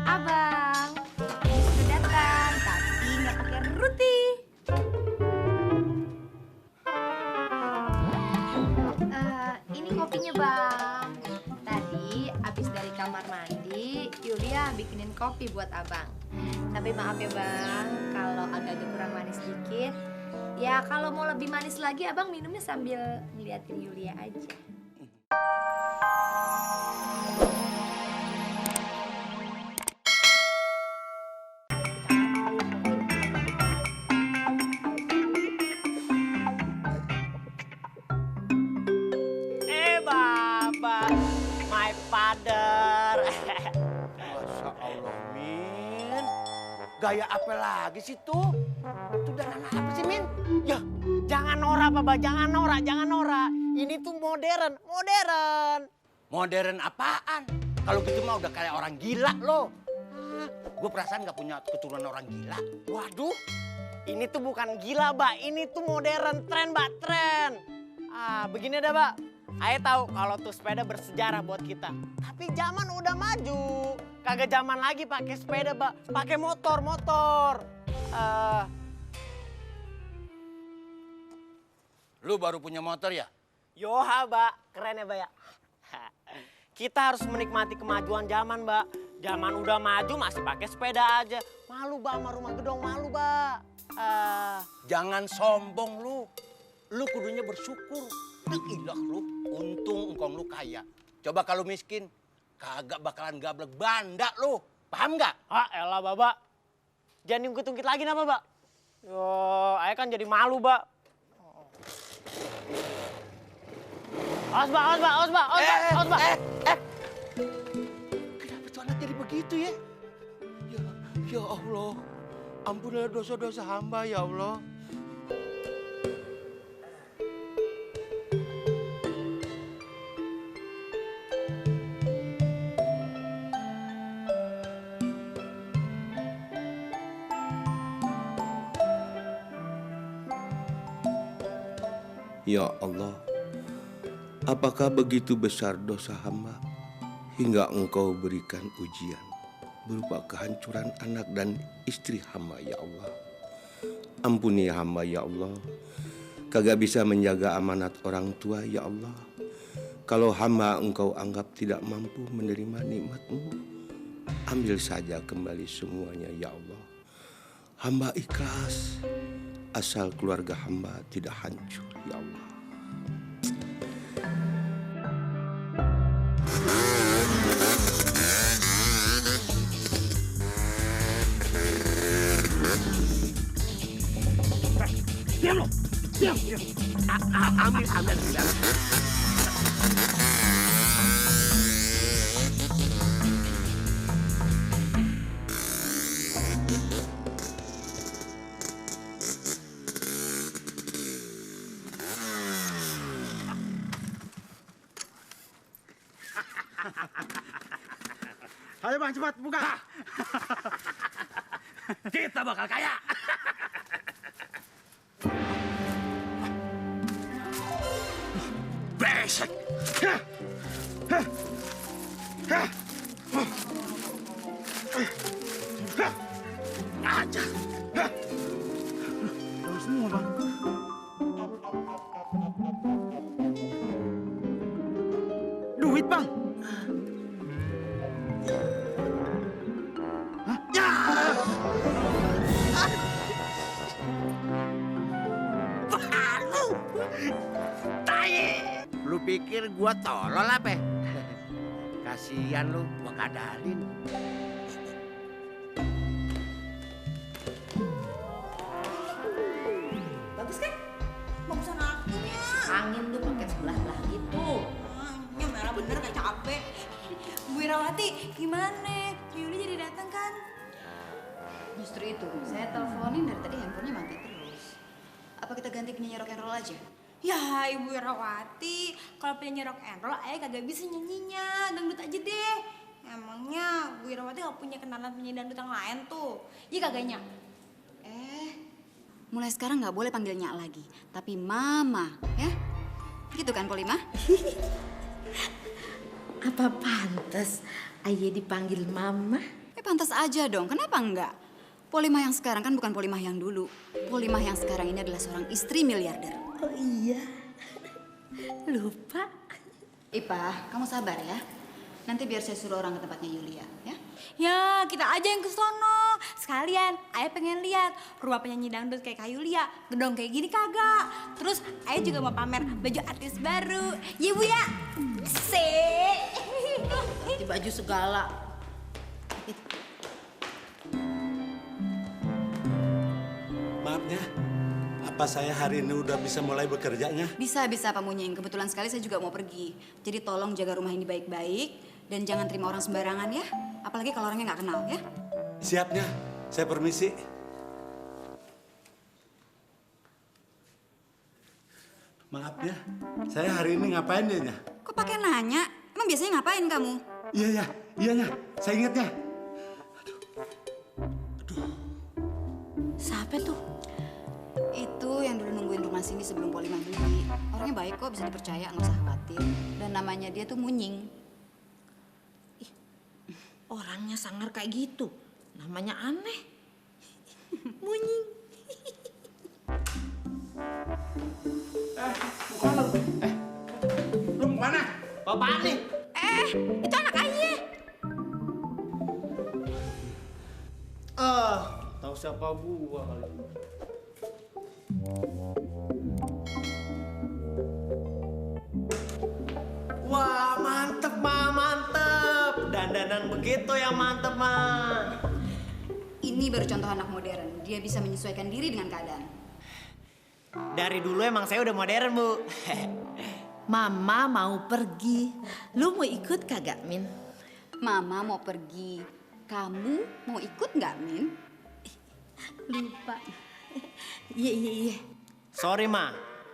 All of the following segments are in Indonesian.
Abang, ini sudah datang, tapi nggak pakai roti. Ini kopinya bang. Tadi abis dari kamar mandi, Yulia bikinin kopi buat abang. Tapi maaf ya bang, kalau agak-agak kurang manis dikit. Ya kalau mau lebih manis lagi, abang minumnya sambil ngeliatin Yulia aja. Baba, my father. Masya Allah, Min. Gaya apa lagi sih tuh? Itu dan anak apa sih, Min? Ya, jangan norak, Baba, jangan norak, jangan norak. Ini tuh modern, modern. Modern apaan? Kalau gitu mah udah kayak orang gila loh. Gue perasaan gak punya keturunan orang gila. Waduh, ini tuh bukan gila, Mbak. Ini tuh modern, tren, Mbak, tren. Begini dah, Mbak. Ayo tahu kalau tuh sepeda bersejarah buat kita. Tapi zaman udah maju. Kagak zaman lagi pakai sepeda, Mbak. Pakai motor. Lu baru punya motor ya? Yoha, Mbak. Keren ya, Mbak ya? Kita harus menikmati kemajuan zaman, Mbak. Zaman udah maju masih pakai sepeda aja. Malu, Mbak, sama rumah gedong. Malu, Mbak. Jangan sombong lu. Lu kudunya bersyukur. Ilah lu, untung engkong lu kaya. Coba kalau miskin, kagak bakalan gablek banda lu. Paham nggak? Elah, Mbak. Jangan diungkit-ungkit lagi nama, Mbak. Yo, ayah kan jadi malu, Mbak. Awas, Mbak, awas, Mbak, awas, Mbak, awas, Mbak. Kenapa tuh anak jadi begitu ya? Ya Allah, ampunilah dosa-dosa hamba ya Allah. Ya Allah, apakah begitu besar dosa hamba hingga Engkau berikan ujian berupa kehancuran anak dan istri hamba ya Allah. Ampuni hamba ya Allah, kagak bisa menjaga amanat orang tua ya Allah. Kalau hamba Engkau anggap tidak mampu menerima nikmat-Mu, ambil saja kembali semuanya ya Allah. Hamba ikhlas, asal keluarga hamba tidak hancur ya Allah. Diam lo, diam. Ambil. Ayo bang, cepat buka. Kita bakal kaya. Besek. Aja. Daun semua bang. Duit bang. Hah? Ya. Lu pikir gua tolol apa? Kasihan lu, gua kadalin. Bagus kan? Bagusan akunya. Angin tuh pakai sebelah-belah gitu. Ini merah bener kayak cabe. Bu Irawati, gimana? Yuli jadi datang kan? Justru itu, saya teleponin dari tadi handphonenya mati terus. Apa kita ganti penyanyi rock and roll aja? Ya Ibu Irawati, kalau penyanyi rock and roll ayah kagak bisa nyanyinya, dangdut aja deh. Emangnya Bu Irawati gak punya kenalan penyanyi dangdut yang lain tuh? Iya kagaknya? Mulai sekarang nggak boleh panggil Nyak lagi, tapi Mama, ya? Gitu kan, Polima? Apa pantas ayah dipanggil mama? pantas aja dong, kenapa enggak? Polimah yang sekarang kan bukan Polimah yang dulu. Polimah yang sekarang ini adalah seorang istri miliarder. Oh iya, lupa. Ipa, kamu sabar ya. Nanti biar saya suruh orang ke tempatnya Yulia, ya. Ya, kita aja yang ke sono. Sekalian, Ayah pengen lihat rumah penyanyi dangdut kayak Kak Yulia. Gedong kayak gini kagak. Terus Ayah juga mau pamer baju artis baru. Ya Bu ya? Di baju segala. Maafnya, apa saya hari ini udah bisa mulai bekerjanya? Bisa Pak Munying. Kebetulan sekali saya juga mau pergi. Jadi tolong jaga rumah ini baik-baik. Dan jangan terima orang sembarangan ya. Apalagi kalau orangnya nggak kenal ya. Siapnya, saya permisi. Maaf ya, saya hari ini ngapain ya? Kok pakai nanya? Emang biasanya ngapain kamu? Iya ya, saya ingat ya. Siapa tuh? Itu yang dulu nungguin rumah sini sebelum Polimah beli. Orangnya baik kok, bisa dipercaya, nggak usah khawatir. Dan namanya dia tuh Munying. Orangnya sangar kayak gitu. Namanya aneh. Munying. Lu mau mana? Bapak nih. Itu anak ayah. Tahu siapa gua kali. Wah, mantep, Ma, mantep. Dandanan begitu ya mantep, Ma. Ini baru contoh anak modern. Dia bisa menyesuaikan diri dengan keadaan. Dari dulu emang saya udah modern, Bu. Mama mau pergi. Lu mau ikut kagak, Min? Mama mau pergi. Kamu mau ikut nggak, Min? Lupa. Iya. Sorry, Ma.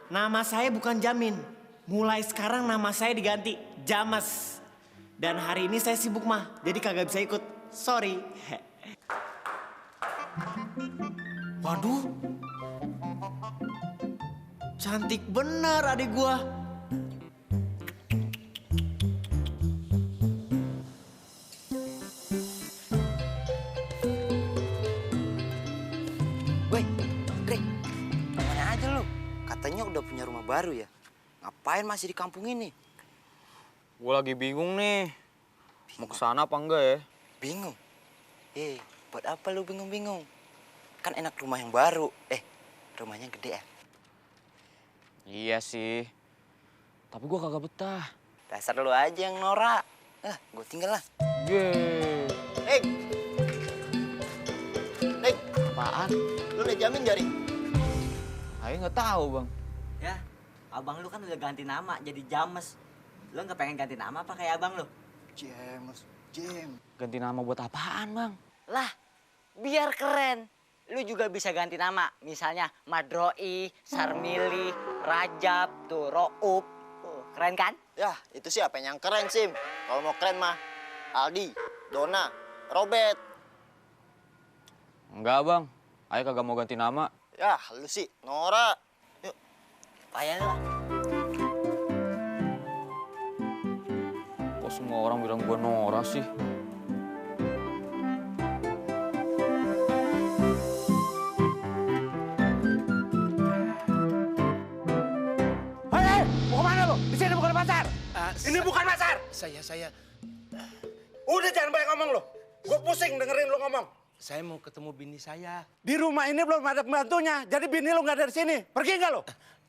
Nama saya bukan Jamin. Mulai sekarang nama saya diganti James. Dan hari ini saya sibuk, Ma. Jadi kagak bisa ikut. Sorry. Waduh. Cantik bener adik gua. Woi, Greg, kemana aja lu? Katanya udah punya rumah baru ya? Ngapain masih di kampung ini? Gue lagi bingung nih, mau ke sana apa enggak ya? Bingung? Buat apa lu bingung-bingung? Kan enak rumah yang baru. Rumahnya gede ya? Iya sih, tapi gue kagak betah. Dasar lu aja yang norak. Gue tinggal lah. Yeay. Nek, Apaan? lu udah jamin jari? Ayo nggak tahu bang. Ya, abang lu kan udah ganti nama jadi James. Lu nggak pengen ganti nama apa kayak abang lu? James. Ganti nama buat apaan bang? Lah, biar keren. Lu juga bisa ganti nama. Misalnya Madroi, Sarmili, Rajab, tuh Ro'ub. Keren kan? Ya, itu siapa yang keren, Sim? Kalau mau keren mah, Aldi, Dona, Robert. Enggak bang, Ayo kagak mau ganti nama. Ya, lu sih, Nora. Yuk, payah lah. Kok semua orang bilang gua Nora sih? Hei, mau kemana lu? Di sini bukan pasar. Ini bukan pasar. Saya Udah jangan banyak ngomong lu. Gue pusing dengerin lu ngomong. mau ketemu bini saya. Di rumah ini belum ada pembantunya, jadi bini lu nggak ada di sini. Pergi nggak lu?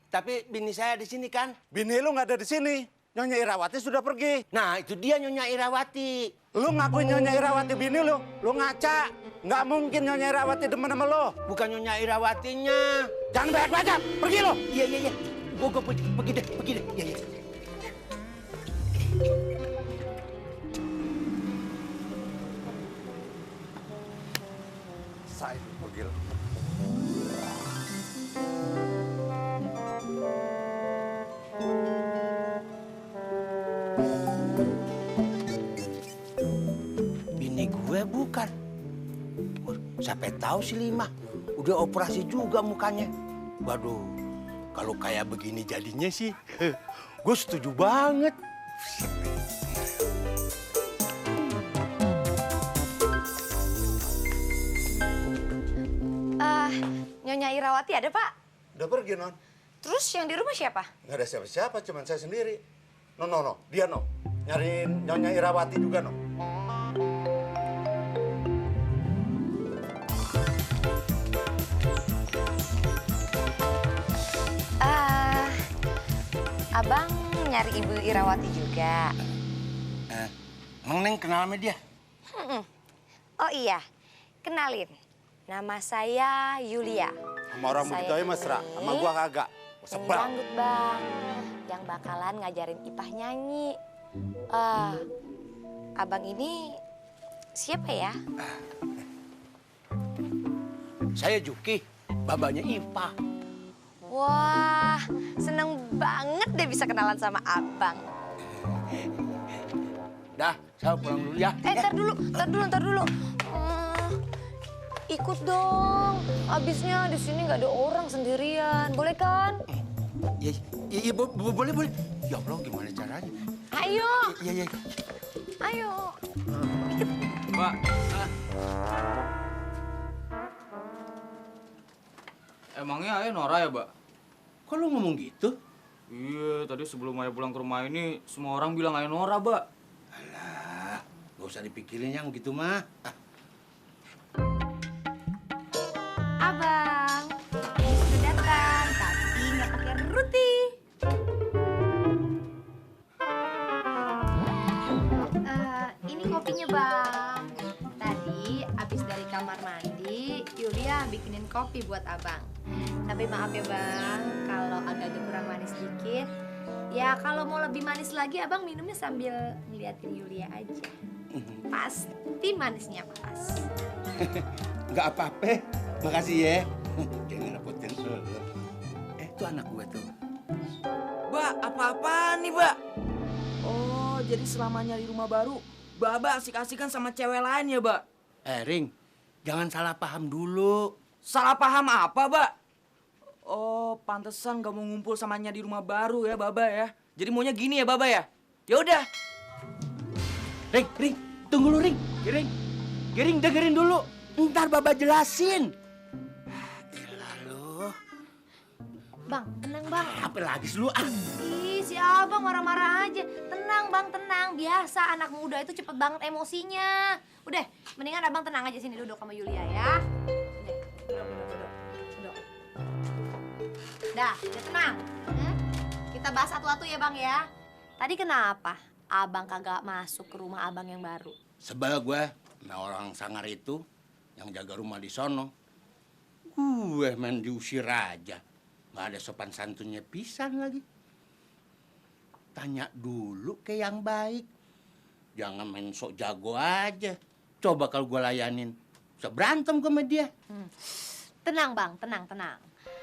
Tapi bini saya di sini kan. Bini lu nggak ada di sini. Nyonya Irawati sudah pergi. Nah, itu dia Nyonya Irawati. Lu ngakuin Nyonya Irawati bini lu ngaca. Nggak mungkin Nyonya Irawati demen sama lu. Bukan Nyonya Irawatinya. Jangan banyak baca, pergi lu. Iya. Gue pergi deh. Iya. Saya pergi lu. Bini gue bukan. Siapa tahu si Lima. Udah operasi juga mukanya. Waduh, kalau kayak begini jadinya sih, gue setuju banget. Nyonya Irawati ada, Pak? Udah pergi, Non. Terus yang di rumah siapa? Nggak ada siapa-siapa, cuma saya sendiri. No. Dia, No. Nyariin Nyonya Irawati juga, No. Abang nyari Ibu Irawati juga. Emang Neng kenal sama dia? Oh iya, kenalin. Nama saya Yulia. Sama orang begitu aja mesra, sama gua kagak. Sebel. Dangdut, Bang. Yang bakalan ngajarin Ipah nyanyi. Abang ini siapa ya? Saya Juki, babanya Ipah. Wah, seneng banget deh bisa kenalan sama abang. Dah, saya pulang dulu ya. Ntar dulu. Ikut dong. Abisnya di sini nggak ada orang sendirian, boleh kan? Iya, boleh. Ya Allah, gimana caranya? Ayo. Iya. Ayo. Mbak. Emangnya Ayah Nora ya, Mbak? Kok lu ngomong gitu? Iya, tadi sebelum Ayah pulang ke rumah ini, semua orang bilang Ayah Nora, Mbak. Alah, gak usah dipikirin yang gitu mah. Abang, sudah datang, tapi nggak pakai roti. Ini kopinya, Bang. Tadi abis dari kamar mandi, Yulia bikinin kopi buat abang. Tapi maaf ya, Bang, kalau agak kurang manis dikit. Ya kalau mau lebih manis lagi, abang minumnya sambil ngeliatin Yulia aja. Pasti manisnya pas. Nggak apa-apa, makasih ya. Jangan repotin lu. Itu anak gue tuh. Mbak, apa-apaan nih, Mbak? Oh, jadi selama nyari rumah baru, Mbak asik-asikan sama cewek lain ya, Mbak? Ring, jangan salah paham dulu. Salah paham apa, Mbak? Oh, pantesan gak mau ngumpul samanya di rumah baru ya, Baba ya. Jadi maunya gini ya, Baba ya. Ya udah. Ring, tunggu lu, Ring. Giring, dengerin dulu. Ntar Baba jelasin. Gila lu. Bang, tenang, Bang. Apa lagi sih lu? Ih, si abang marah-marah aja. Tenang, Bang, tenang. Biasa anak muda itu cepet banget emosinya. Udah, mendingan abang tenang aja sini duduk sama Yulia ya. Duduk. Dah, udah tenang. Kita bahas satu-satu ya, Bang ya. Tadi kenapa abang kagak masuk ke rumah abang yang baru? Sebel gue, nah orang sangar itu yang jaga rumah di sono. Gue main diusir aja. Gak ada sopan santunnya pisan lagi. Tanya dulu ke yang baik. Jangan main sok jago aja. Coba kalau gue layanin, bisa berantem gue sama dia. Tenang, Bang, tenang.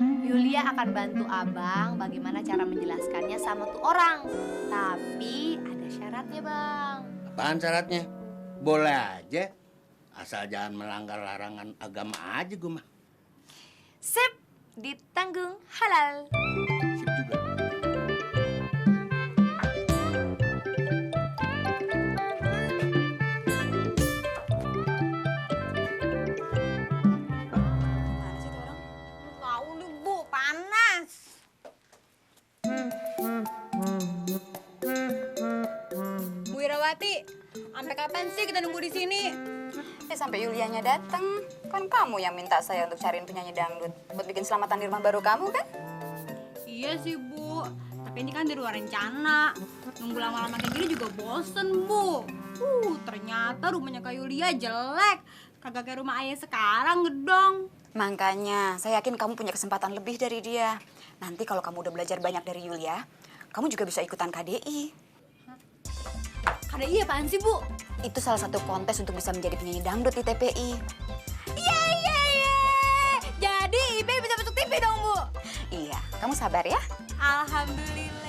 Yulia akan bantu abang bagaimana cara menjelaskannya sama tuh orang. Tapi ada syaratnya, Bang. Apaan syaratnya? Boleh aja. Asal jangan melanggar larangan agama aja gue mah. Sip, ditanggung halal. Sip juga. Tahu nih, Bu, panas. Bu Irawati, sampai kapan sih kita nunggu di sini? Sampai Yulianya datang. Kan kamu yang minta saya untuk cariin penyanyi dangdut buat bikin selamatan di rumah baru kamu kan? Iya sih, Bu. Tapi ini kan di luar rencana. Nunggu lama-lama kayak gini juga bosen, Bu. Ternyata rumahnya Kak Yulia jelek. Kagak kayak rumah ayah sekarang, gedong. Makanya, saya yakin kamu punya kesempatan lebih dari dia. Nanti kalau kamu udah belajar banyak dari Yulia, kamu juga bisa ikutan KDI. KDI apaan sih, Bu? Itu salah satu kontes untuk bisa menjadi penyanyi dangdut di TPI. Iya. Jadi Ibe bisa masuk TV dong, Bu? Iya, kamu sabar ya. Alhamdulillah.